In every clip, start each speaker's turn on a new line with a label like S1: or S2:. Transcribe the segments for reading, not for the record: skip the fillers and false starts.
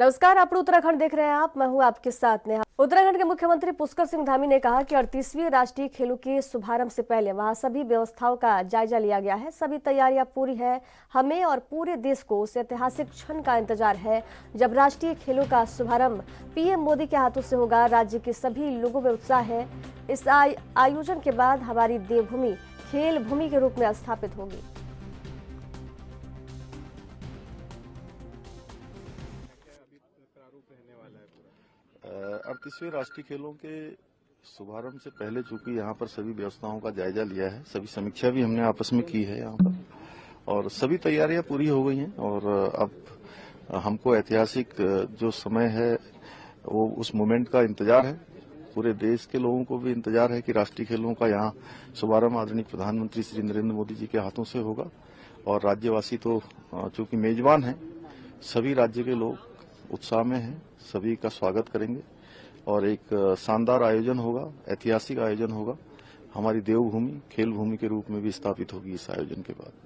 S1: नमस्कार, आप उत्तराखंड देख रहे हैं। मैं हूं आपके साथ नेहा। उत्तराखंड के मुख्यमंत्री पुष्कर सिंह धामी ने कहा कि 38वीं राष्ट्रीय खेलों के शुभारंभ से पहले वहां सभी व्यवस्थाओं का जायजा लिया गया है। सभी तैयारियां पूरी है। हमें और पूरे देश को उस ऐतिहासिक क्षण का इंतजार है जब राष्ट्रीय खेलों का शुभारंभ पीएम मोदी के हाथों से होगा। राज्य के सभी लोगों में उत्साह है। इस आयोजन के बाद हमारी देवभूमि खेल भूमि के रूप में स्थापित होगी।
S2: 38वें राष्ट्रीय खेलों के शुभारंभ से पहले चूंकि यहाँ पर सभी व्यवस्थाओं का जायजा लिया है, सभी समीक्षा भी हमने आपस में की है यहाँ पर, और सभी तैयारियां पूरी हो गई हैं। और अब हमको ऐतिहासिक जो समय है वो उस मोमेंट का इंतजार है। पूरे देश के लोगों को भी इंतजार है कि राष्ट्रीय खेलों का यहाँ शुभारंभ आदरणीय प्रधानमंत्री श्री नरेंद्र मोदी जी के हाथों से होगा। और राज्यवासी तो चूंकि मेजबान हैं, सभी राज्य के लोग उत्साह में हैं, सभी का स्वागत करेंगे और एक शानदार आयोजन होगा, ऐतिहासिक आयोजन होगा। हमारी देवभूमि खेल भूमि के रूप में भी स्थापित होगी इस आयोजन के बाद।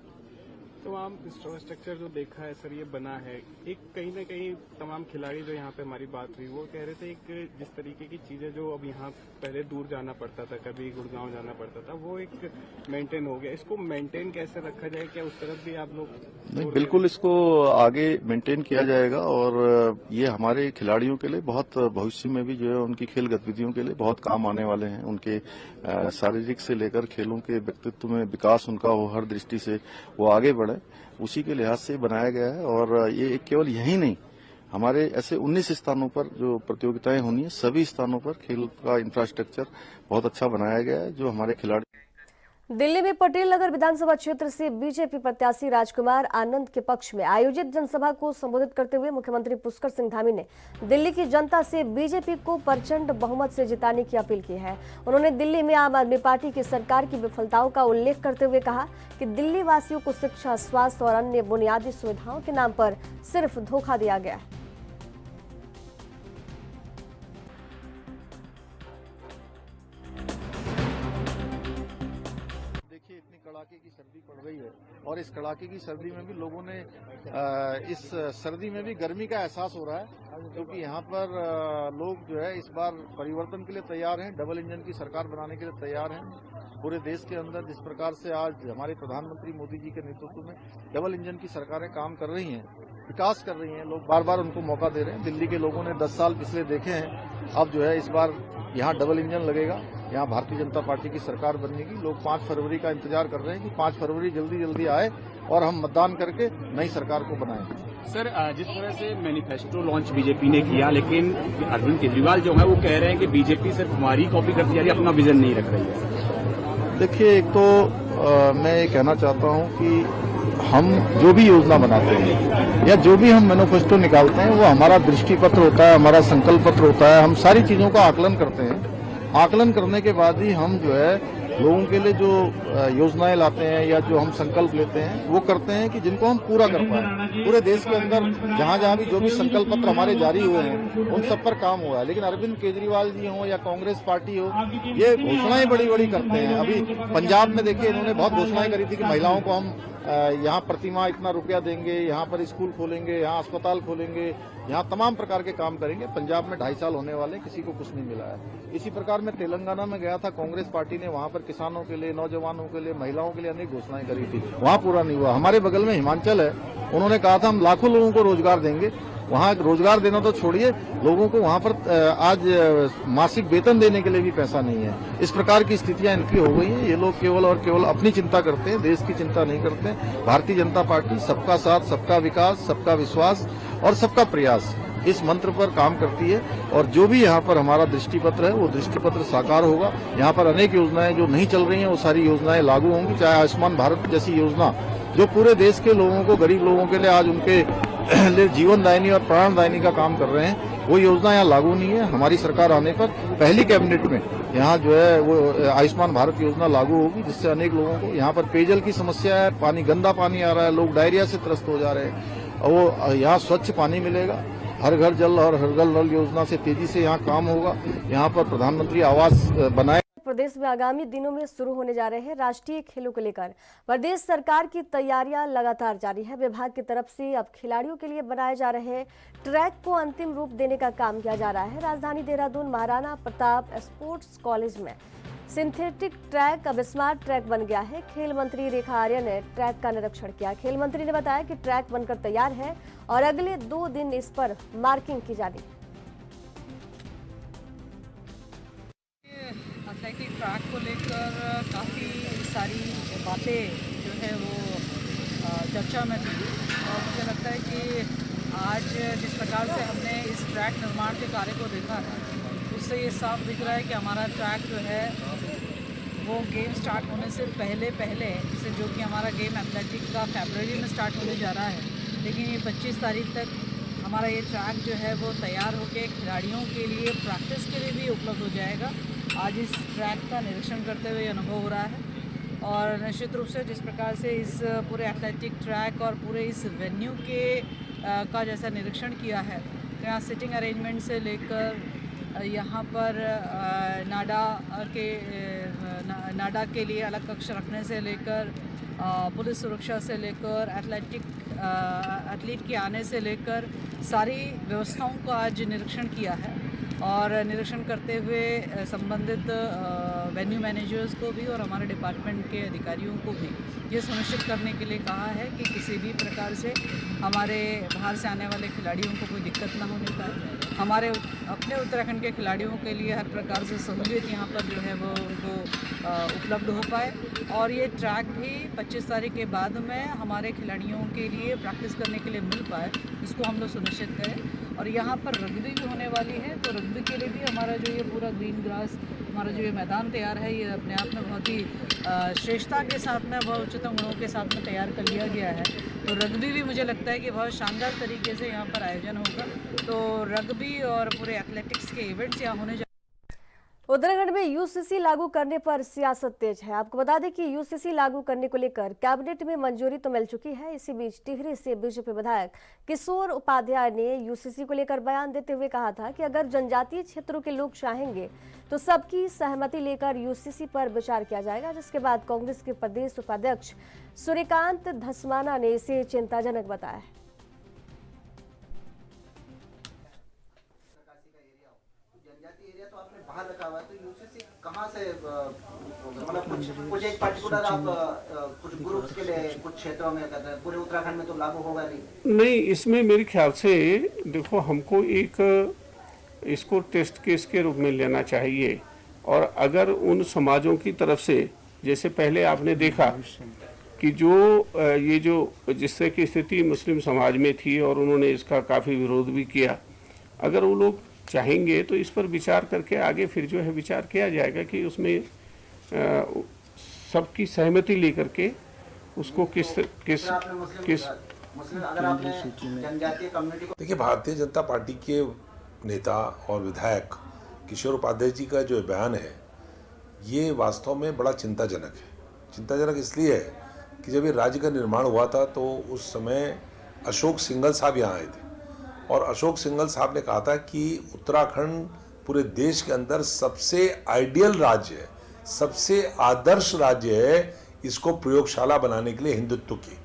S3: तमाम इंफ्रास्ट्रक्चर जो देखा है सर, ये बना है, एक कहीं न कहीं तमाम खिलाड़ी जो यहाँ पे हमारी बात हुई वो कह रहे थे एक जिस तरीके की चीजें जो अब यहाँ पहले दूर जाना पड़ता था, कभी गुड़गांव जाना पड़ता था, वो एक मेंटेन हो गया। इसको मेंटेन कैसे रखा जाए, क्या उस तरफ भी आप लोग?
S2: नहीं, बिल्कुल इसको आगे मेंटेन किया जाएगा और ये हमारे खिलाड़ियों के लिए बहुत भविष्य में भी जो है उनकी खेल गतिविधियों के लिए बहुत काम आने वाले हैं। उनके शारीरिक से लेकर खेलों के व्यक्तित्व में विकास उनका हो, हर दृष्टि से वो आगे बढ़े, उसी के लिहाज से बनाया गया है। और ये केवल यही नहीं, हमारे ऐसे 19 स्थानों पर जो प्रतियोगिताएं होनी है, सभी स्थानों पर खेल का इंफ्रास्ट्रक्चर बहुत अच्छा बनाया गया है। जो हमारे खिलाड़ी
S1: दिल्ली में पटेल नगर विधानसभा क्षेत्र से बीजेपी प्रत्याशी राजकुमार आनंद के पक्ष में आयोजित जनसभा को संबोधित करते हुए मुख्यमंत्री पुष्कर सिंह धामी ने दिल्ली की जनता से बीजेपी को प्रचंड बहुमत से जिताने की अपील की है। उन्होंने दिल्ली में आम आदमी पार्टी की सरकार की विफलताओं का उल्लेख करते हुए कहा कि दिल्ली वासियों को शिक्षा, स्वास्थ्य और अन्य बुनियादी सुविधाओं के नाम पर सिर्फ धोखा दिया गया है।
S2: इतनी कड़ाके की सर्दी पड़ रही है और इस कड़ाके की सर्दी में भी लोगों ने इस सर्दी में भी गर्मी का एहसास हो रहा है, क्योंकि यहाँ पर लोग जो है इस बार परिवर्तन के लिए तैयार हैं, डबल इंजन की सरकार बनाने के लिए तैयार हैं। पूरे देश के अंदर जिस प्रकार से आज हमारे प्रधानमंत्री मोदी जी के नेतृत्व में डबल इंजन की सरकारें काम कर रही हैं, विकास कर रही हैं, लोग बार बार उनको मौका दे रहे हैं। दिल्ली के लोगों ने 10 साल पिछले देखे हैं, अब जो है इस बार यहाँ डबल इंजन लगेगा, यहाँ भारतीय जनता पार्टी की सरकार बनेगी। लोग 5 फरवरी का इंतजार कर रहे हैं कि 5 फरवरी जल्दी जल्दी आए और हम मतदान करके नई सरकार को बनाएं।
S3: सर, जिस तरह से मैनिफेस्टो लॉन्च बीजेपी ने किया, लेकिन अरविंद केजरीवाल जो है वो कह रहे हैं कि बीजेपी सिर्फ हमारी कॉपी करती जा रही है, अपना विजन नहीं रख रही है।
S2: देखिए, एक तो मैं ये कहना चाहता हूँ कि हम जो भी योजना बनाते हैं या जो भी हम मैनिफेस्टो निकालते हैं वो हमारा दृष्टि पत्र होता है, हमारा संकल्प पत्र होता है। हम सारी चीजों का आकलन करते हैं। आकलन करने के बाद ही हम जो है लोगों के लिए जो योजनाएं लाते हैं या जो हम संकल्प लेते हैं वो करते हैं कि जिनको हम पूरा कर पाए। पूरे देश के अंदर जहां जहां भी जो भी संकल्प पत्र हमारे जारी हुए हैं उन सब पर काम हुआ है। लेकिन अरविंद केजरीवाल जी हो या कांग्रेस पार्टी हो, ये घोषणाएं बड़ी बड़ी करते हैं। अभी पंजाब में देखिए, इन्होंने बहुत घोषणाएं करी थी कि महिलाओं को हम यहाँ प्रतिमाह इतना रुपया देंगे, यहाँ पर स्कूल खोलेंगे, यहाँ अस्पताल खोलेंगे, यहाँ तमाम प्रकार के काम करेंगे। पंजाब में 2.5 साल होने वाले, किसी को कुछ नहीं मिला है। इसी प्रकार मैं तेलंगाना में गया था, कांग्रेस पार्टी ने वहाँ पर किसानों के लिए, नौजवानों के लिए, महिलाओं के लिए अनेक घोषणाएं करी थी, वहाँ पूरा नहीं हुआ। हमारे बगल में हिमाचल है, उन्होंने कहा था हम लाखों लोगों को रोजगार देंगे। वहाँ रोजगार देना तो छोड़िए, लोगों को वहाँ पर आज मासिक वेतन देने के लिए भी पैसा नहीं है। इस प्रकार की स्थितियां इनकी हो गई हैं। ये लोग केवल और केवल अपनी चिंता करते हैं, देश की चिंता नहीं करते। भारतीय जनता पार्टी सबका साथ, सबका विकास, सबका विश्वास और सबका प्रयास, इस मंत्र पर काम करती है। और जो भी यहाँ पर हमारा दृष्टि पत्र है वो दृष्टि पत्र साकार होगा। यहाँ पर अनेक योजनाएं जो नहीं चल रही हैं वो सारी योजनाएं लागू होंगी। चाहे आयुष्मान भारत जैसी योजना जो पूरे देश के लोगों को, गरीब लोगों के लिए आज उनके लिए जीवनदायिनी और प्राणदायिनी का काम कर रहे हैं, वो योजना यहाँ लागू नहीं है। हमारी सरकार आने पर पहली कैबिनेट में यहाँ जो है वो आयुष्मान भारत योजना लागू होगी, जिससे अनेक लोगों को, यहाँ पर पेयजल की समस्या है, पानी, गंदा पानी आ रहा है, लोग डायरिया से त्रस्त हो जा रहे हैं, और वो यहाँ स्वच्छ पानी मिलेगा। हर घर जल और हर घर नल योजना से तेजी से यहाँ काम होगा। यहाँ पर प्रधानमंत्री आवास बनाए।
S1: प्रदेश में आगामी दिनों में शुरू होने जा रहे हैं राष्ट्रीय खेलों को लेकर प्रदेश सरकार की तैयारियां लगातार जारी है। विभाग की तरफ से अब खिलाड़ियों के लिए बनाए जा रहे ट्रैक को अंतिम रूप देने का काम किया जा रहा है। राजधानी देहरादून महाराणा प्रताप स्पोर्ट्स कॉलेज में सिंथेटिक ट्रैक अब स्मार्ट ट्रैक बन गया है। खेल मंत्री रेखा आर्य ने ट्रैक का निरीक्षण किया। खेल मंत्री ने बताया कि ट्रैक बनकर तैयार है और अगले 2 दिन इस पर मार्किंग की जानी है।
S4: एथलेटिक ट्रैक को लेकर काफ़ी सारी बातें जो है वो चर्चा में थी और मुझे लगता है कि आज जिस प्रकार से हमने इस ट्रैक निर्माण के कार्य को देखा है उससे ये साफ दिख रहा है कि हमारा ट्रैक जो है वो गेम स्टार्ट होने से पहले जैसे जो कि हमारा गेम एथलेटिक का फरवरी में स्टार्ट होने जा रहा है, लेकिन ये 25 तारीख तक हमारा ये ट्रैक जो है वो तैयार होकर खिलाड़ियों के लिए प्रैक्टिस के लिए भी उपलब्ध हो जाएगा। आज इस ट्रैक का निरीक्षण करते हुए अनुभव हो रहा है और निश्चित रूप से जिस प्रकार से इस पूरे एथलेटिक ट्रैक और पूरे इस वेन्यू के का जैसा निरीक्षण किया है तो यहाँ सिटिंग अरेंजमेंट से लेकर यहाँ पर नाडा के लिए अलग कक्ष रखने से लेकर पुलिस सुरक्षा से लेकर एथलीट के आने से लेकर सारी व्यवस्थाओं का आज निरीक्षण किया है और निरीक्षण करते हुए संबंधित वेन्यू मैनेजर्स को भी और हमारे डिपार्टमेंट के अधिकारियों को भी ये सुनिश्चित करने के लिए कहा है कि किसी भी प्रकार से हमारे बाहर से आने वाले खिलाड़ियों को कोई दिक्कत ना होने पाए। हमारे अपने उत्तराखंड के खिलाड़ियों के लिए हर प्रकार से सहूलियत यहाँ पर जो है वो उनको उपलब्ध हो पाए और ये ट्रैक भी 25 तारीख के बाद में हमारे खिलाड़ियों के लिए प्रैक्टिस करने के लिए मिल पाए, इसको हम लोग सुनिश्चित करें। और यहाँ पर रग्बी भी होने वाली है तो रग्बी के लिए भी हमारा जो ये पूरा ग्रीन ग्रास हमारा जो ये मैदान तैयार है ये अपने आप में बहुत ही श्रेष्ठता के साथ में बहुत उच्चतम गुणों के साथ में तैयार कर लिया गया है। तो रग्बी भी मुझे लगता है कि बहुत शानदार तरीके से यहाँ पर आयोजन होगा। तो रग्बी और पूरे एथलेटिक्स के इवेंट्स यहाँ होने
S1: उत्तराखंड में यूसीसी लागू करने पर सियासत तेज है। आपको बता दें कि यूसीसी लागू करने को लेकर कैबिनेट में मंजूरी तो मिल चुकी है। इसी बीच टिहरी से बीजेपी विधायक किशोर उपाध्याय ने यूसीसी को लेकर बयान देते हुए कहा था कि अगर जनजातीय क्षेत्रों के लोग चाहेंगे तो सबकी सहमति लेकर यूसीसी पर विचार किया जाएगा, जिसके बाद कांग्रेस के प्रदेश उपाध्यक्ष सूर्यकांत धस्माना ने इसे चिंताजनक बताया है।
S5: बाहर रखा हुआ है तो यूसीसी कहाँ से मतलब कुछ एक पर्टिकुलर आप कुछ ग्रुप्स के लिए कुछ क्षेत्रों में कर रहे हैं, पूरे उत्तराखंड में तो लागू होगा नहीं।
S6: इसमें मेरे ख्याल से देखो हमको इसको टेस्ट केस के रूप में लेना चाहिए और अगर उन समाजों की तरफ से जैसे पहले आपने देखा कि जो जिस तरह की स्थिति मुस्लिम समाज में थी और उन्होंने इसका काफ़ी विरोध भी किया, अगर वो लोग चाहेंगे तो इस पर विचार करके आगे फिर जो है विचार किया जाएगा कि उसमें सबकी सहमति लेकर के उसको किस
S5: अगर आपने जनजातीय कम्युनिटी को
S7: देखिए, भारतीय जनता पार्टी के नेता और विधायक किशोर उपाध्याय जी का जो बयान है ये वास्तव में बड़ा चिंताजनक है। चिंताजनक इसलिए है कि जब ये राज्य का निर्माण हुआ था तो उस समय अशोक सिंघल साहब यहाँ आए थे और अशोक सिंघल साहब ने कहा था कि उत्तराखंड पूरे देश के अंदर सबसे आइडियल राज्य है, सबसे आदर्श राज्य है, इसको प्रयोगशाला बनाने के लिए हिंदुत्व की।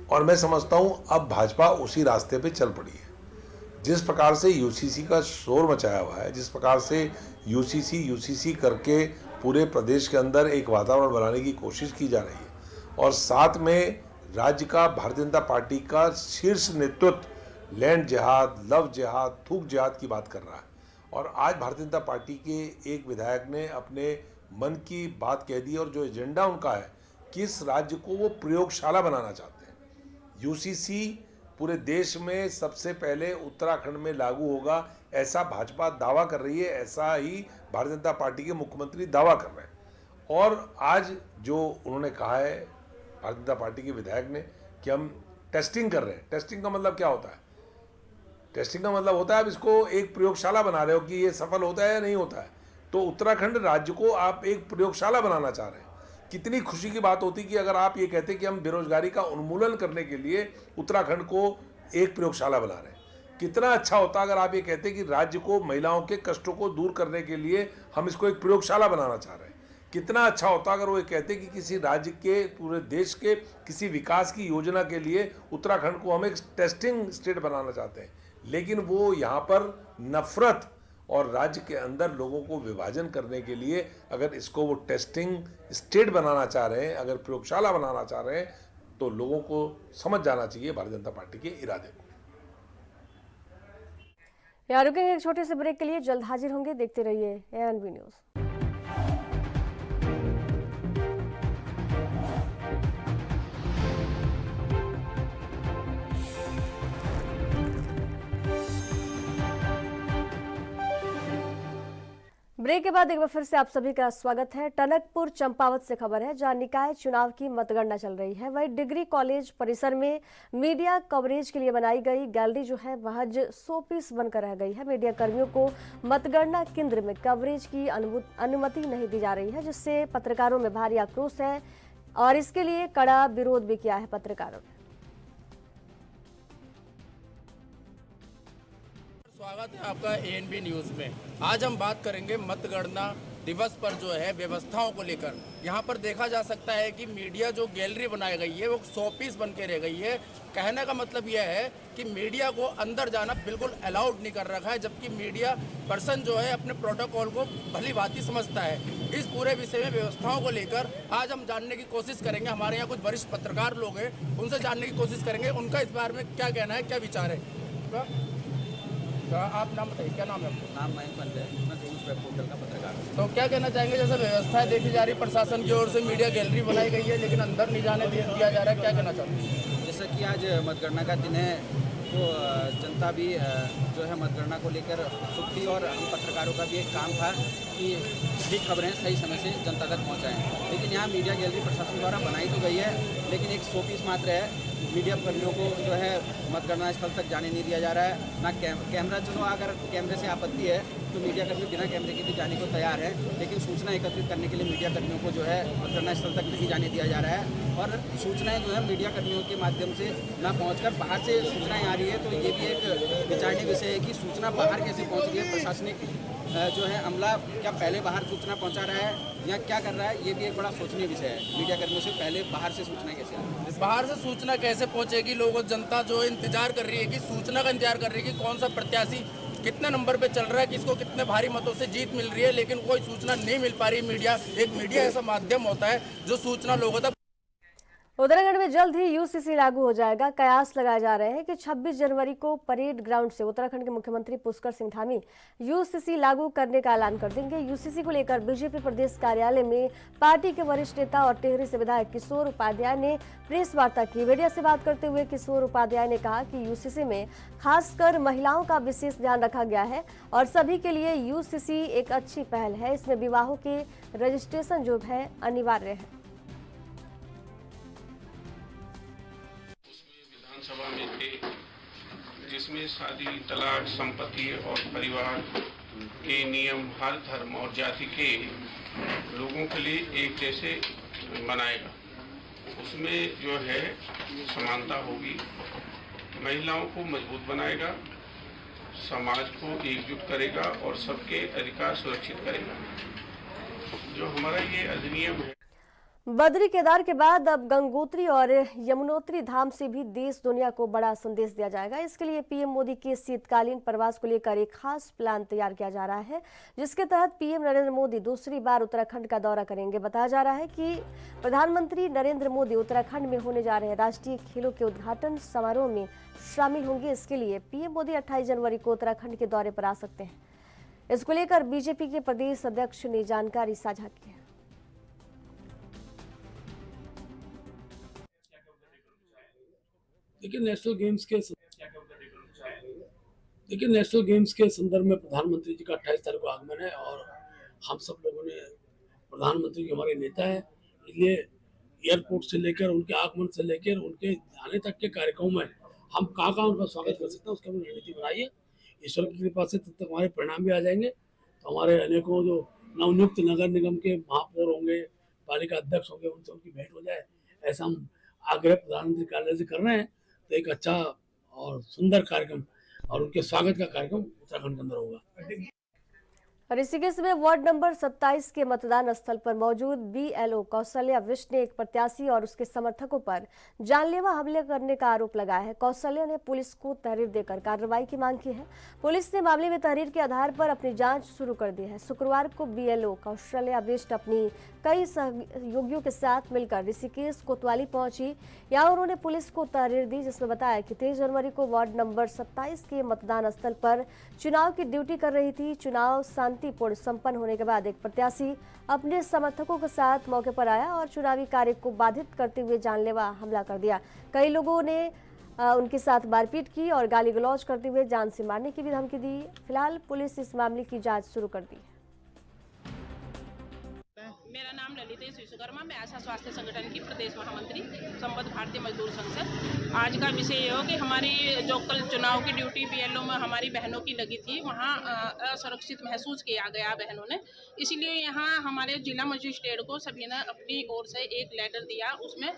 S7: और मैं समझता हूं अब भाजपा उसी रास्ते पे चल पड़ी है। जिस प्रकार से यूसीसी का शोर मचाया हुआ है, जिस प्रकार से यूसीसी करके पूरे प्रदेश के अंदर एक वातावरण बनाने की कोशिश की जा रही है और साथ में राज्य का भारतीय जनता पार्टी का शीर्ष नेतृत्व लैंड जिहाद, लव जिहाद, थूक जिहाद की बात कर रहा है। और आज भारतीय जनता पार्टी के एक विधायक ने अपने मन की बात कह दी और जो एजेंडा उनका है कि इस राज्य को वो प्रयोगशाला बनाना चाहते हैं। यूसीसी पूरे देश में सबसे पहले उत्तराखंड में लागू होगा ऐसा भाजपा दावा कर रही है, ऐसा ही भारतीय जनता पार्टी के मुख्यमंत्री दावा कर रहे हैं। और आज जो उन्होंने कहा है भारतीय जनता पार्टी के विधायक ने कि हम टेस्टिंग कर रहे हैं। टेस्टिंग का मतलब क्या होता है? टेस्टिंग का मतलब होता है आप इसको एक प्रयोगशाला बना रहे हो कि ये सफल होता है या नहीं होता है। तो उत्तराखंड राज्य को आप एक प्रयोगशाला बनाना चाह रहे हैं। कितनी खुशी की बात होती कि अगर आप ये कहते कि हम बेरोजगारी का उन्मूलन करने के लिए उत्तराखंड को एक प्रयोगशाला बना रहे हैं। कितना अच्छा होता अगर आप ये कहते कि राज्य को महिलाओं के कष्टों को दूर करने के लिए हम इसको एक प्रयोगशाला बनाना चाह रहे हैं। कितना अच्छा होता अगर वो ये कहते कि किसी राज्य के, पूरे देश के किसी विकास की योजना के लिए उत्तराखंड को हम एक टेस्टिंग स्टेट बनाना चाहते हैं। लेकिन वो यहाँ पर नफरत और राज्य के अंदर लोगों को विभाजन करने के लिए अगर इसको वो टेस्टिंग स्टेट बनाना चाह रहे हैं, अगर प्रयोगशाला बनाना चाह रहे हैं, तो लोगों को समझ जाना चाहिए भारतीय जनता पार्टी के इरादे को।
S1: यहाँ रुकेंगे एक छोटे से ब्रेक के लिए, जल्द हाजिर होंगे। देखते रहिए एएनबी न्यूज। ब्रेक के बाद एक बार फिर से आप सभी का स्वागत है। टनकपुर चंपावत से खबर है, जहां निकाय चुनाव की मतगणना चल रही है। वही डिग्री कॉलेज परिसर में मीडिया कवरेज के लिए बनाई गई गैलरी जो है महज 100 पीस बनकर रह गई है। मीडिया कर्मियों को मतगणना केंद्र में कवरेज की अनुमति नहीं दी जा रही है, जिससे पत्रकारों में भारी आक्रोश है और इसके लिए कड़ा विरोध भी किया है पत्रकारों ने।
S8: स्वागत है आपका एएनबी न्यूज़ में। आज हम बात करेंगे मतगणना दिवस पर जो है व्यवस्थाओं को लेकर। यहाँ पर देखा जा सकता है कि मीडिया जो गैलरी बनाई गई है वो 100 पीस बन के रह गई है। कहने का मतलब यह है कि मीडिया को अंदर जाना बिल्कुल अलाउड नहीं कर रखा है, जबकि मीडिया पर्सन जो है अपने प्रोटोकॉल को भली भांति समझता है। इस पूरे विषय में व्यवस्थाओं को लेकर आज हम जानने की कोशिश करेंगे। हमारे यहाँ कुछ वरिष्ठ पत्रकार लोग हैं, उनसे जानने की कोशिश करेंगे उनका इस बारे में क्या कहना है, क्या विचार है। आप नाम बताइए, क्या नाम है आपका?
S9: नाम मयंक पंत है, मैं न्यूज़ वेब पोर्टल का पत्रकार हूँ।
S8: तो क्या कहना चाहेंगे, जैसे व्यवस्थाएं देखी जा रही प्रशासन की ओर से, मीडिया गैलरी बनाई गई है लेकिन अंदर नहीं जाने दिया जा रहा है, क्या कहना चाहते हैं?
S9: जैसा कि आज मतगणना का दिन है तो जनता भी जो है मतगणना को लेकर उत्सुक थी और हम पत्रकारों का भी एक काम था कि ठीक खबरें सही समय से जनता तक पहुँचाएँ। लेकिन यहाँ मीडिया गैलरी प्रशासन द्वारा बनाई तो गई है, लेकिन एक 100 पीस मात्र है। मीडिया कर्मियों को जो है मतगणना स्थल तक जाने नहीं दिया जा रहा है। ना कैमरा, चलो अगर कैमरे से आपत्ति है तो मीडिया कर्मी बिना कैमरे के भी जाने को तैयार है, लेकिन सूचना एकत्रित करने के लिए मीडिया कर्मियों को जो है मतगणना स्थल तक नहीं जाने दिया जा रहा है। और सूचनाएं जो है मीडिया कर्मियों के माध्यम से ना पहुंचकर बाहर से सूचनाएं आ रही है, तो ये भी एक विचारनीय विषय है कि सूचना बाहर कैसे पहुंच रही है। प्रशासनिक जो है अमला क्या पहले बाहर सूचना पहुंचा रहा है या क्या कर रहा है, ये भी एक बड़ा सोचनीय विषय है। मीडिया कर्मियों से पहले बाहर से सूचना कैसे आ रही है,
S8: बाहर से सूचना कैसे पहुंचेगी, लोगों जनता जो इंतजार कर रही है कि सूचना का इंतजार कर रही है कि कौन सा प्रत्याशी कितने नंबर पे चल रहा है, किसको कितने भारी मतों से जीत मिल रही है, लेकिन कोई सूचना नहीं मिल पा रही। मीडिया ऐसा माध्यम होता है जो सूचना लोगों तक।
S1: उत्तराखंड में जल्द ही यूसीसी लागू हो जाएगा। कयास लगाए जा रहे हैं कि 26 जनवरी को परेड ग्राउंड से उत्तराखंड के मुख्यमंत्री पुष्कर सिंह धामी यूसीसी लागू करने का ऐलान कर देंगे। यूसीसी को लेकर बीजेपी प्रदेश कार्यालय में पार्टी के वरिष्ठ नेता और टिहरी से विधायक किशोर उपाध्याय ने प्रेस वार्ता की। मीडिया से बात करते हुए किशोर उपाध्याय ने कहा कि यूसीसी में खासकर महिलाओं का विशेष ध्यान रखा गया है और सभी के लिए यूसीसी एक अच्छी पहल है। इसमें विवाहों के रजिस्ट्रेशन जो है अनिवार्य है।
S6: विधानसभा में थे, जिसमें शादी, तलाक, संपत्ति और परिवार के नियम हर धर्म और जाति के लोगों के लिए एक जैसे बनाएगा। उसमें जो है समानता होगी, महिलाओं को मजबूत बनाएगा, समाज को एकजुट करेगा और सबके अधिकार सुरक्षित करेगा। जो हमारा ये अधिनियम है।
S1: बद्री केदार के बाद अब गंगोत्री और यमुनोत्री धाम से भी देश दुनिया को बड़ा संदेश दिया जाएगा। इसके लिए पीएम मोदी के शीतकालीन प्रवास को लेकर एक खास प्लान तैयार किया जा रहा है, जिसके तहत पीएम नरेंद्र मोदी दूसरी बार उत्तराखंड का दौरा करेंगे। बताया जा रहा है कि प्रधानमंत्री नरेंद्र मोदी उत्तराखंड में होने जा रहे राष्ट्रीय खेलों के उद्घाटन समारोह में शामिल होंगे। इसके लिए पीएम मोदी 28 जनवरी को उत्तराखंड के दौरे पर आ सकते हैं। इसको लेकर बीजेपी के प्रदेश अध्यक्ष ने जानकारी साझा की है।
S10: देखिए नेशनल गेम्स के संदर्भ में प्रधानमंत्री जी का 28 तारीख को आगमन है और हम सब लोगों ने प्रधानमंत्री जी हमारे नेता है, इसलिए एयरपोर्ट से लेकर उनके आगमन से लेकर उनके आने तक के कार्यक्रमों में हम कहाँ उनका स्वागत कर सकते हैं उसकी हमने रणनीति बनाई है। ईश्वर की कृपा से तब तक हमारे परिणाम भी आ जाएंगे, तो हमारे अनेकों जो नवनियुक्त नगर निगम के महापौर होंगे, पालिका अध्यक्ष होंगे, उनसे उनकी भेंट हो जाए, ऐसा हम आग्रह प्रधानमंत्री कार्यालय से कर रहे हैं। तो एक अच्छा और सुंदर कार्यक्रम और उनके स्वागत का कार्यक्रम उत्तराखंड के अंदर होगा।
S1: ऋषिकेश में वार्ड नंबर 27 के मतदान स्थल पर मौजूद बीएलओ कौशल्या विश ने एक प्रत्याशी और उसके समर्थकों पर जानलेवा हमले करने का आरोप लगाया है। कौशल्या ने पुलिस को तहरीर देकर कार्रवाई की मांग की है। पुलिस ने मामले में तहरीर के आधार पर अपनी जांच शुरू कर दी है। शुक्रवार को बीएलओ कौशल्या विश अपनी कई सहयोगियों के साथ मिलकर ऋषिकेश कोतवाली पहुंची। यहाँ उन्होंने पुलिस को तहरीर दी, जिसमें बताया कि 23 जनवरी को वार्ड नंबर 27 के मतदान स्थल पर चुनाव की ड्यूटी कर रही थी। चुनाव शांतिपूर्ण संपन्न होने के बाद एक प्रत्याशी अपने समर्थकों के साथ मौके पर आया और चुनावी कार्य को बाधित करते हुए जानलेवा हमला कर दिया। कई लोगों ने उनके साथ मारपीट की और गाली गलौज करते हुए जान से मारने की भी धमकी दी। फिलहाल पुलिस इस मामले की जांच शुरू कर दी है।
S11: मेरा नाम ललितेश विश्वकर्मा, मैं आशा स्वास्थ्य संगठन की प्रदेश महामंत्री संबद्ध भारतीय मजदूर संघ से। आज का विषय ये हो कि हमारी जो कल चुनाव की ड्यूटी बीएलओ में हमारी बहनों की लगी थी, वहाँ असुरक्षित महसूस किया गया बहनों ने। इसीलिए यहाँ हमारे जिला मजिस्ट्रेट को सभी ने अपनी ओर से एक लेटर दिया। उसमें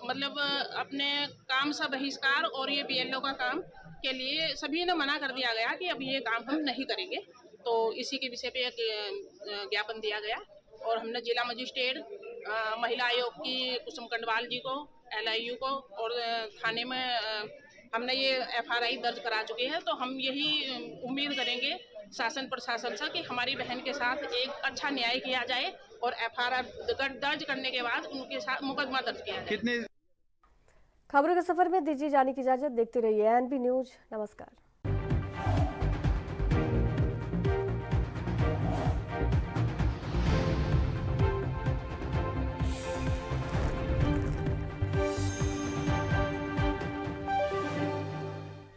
S11: मतलब अपने काम से बहिष्कार और ये बीएलओ का काम के लिए सभी ने मना कर दिया गया कि अब ये काम हम नहीं करेंगे। तो इसी के विषय पे एक ज्ञापन दिया गया और हमने जिला मजिस्ट्रेट, महिला आयोग की कुसुम कंडवाल जी को, एलआईयू को और थाने में हमने ये एफआरआई दर्ज करा चुके हैं। तो हम यही उम्मीद करेंगे शासन प्रशासन से कि हमारी बहन के साथ एक अच्छा न्याय किया जाए और एफआरआई दर्ज करने के बाद उनके साथ मुकदमा दर्ज किया जाए।
S1: खबरों के सफर में दीजिए जाने की इजाजत। देखते रहिए एएनबी न्यूज। नमस्कार।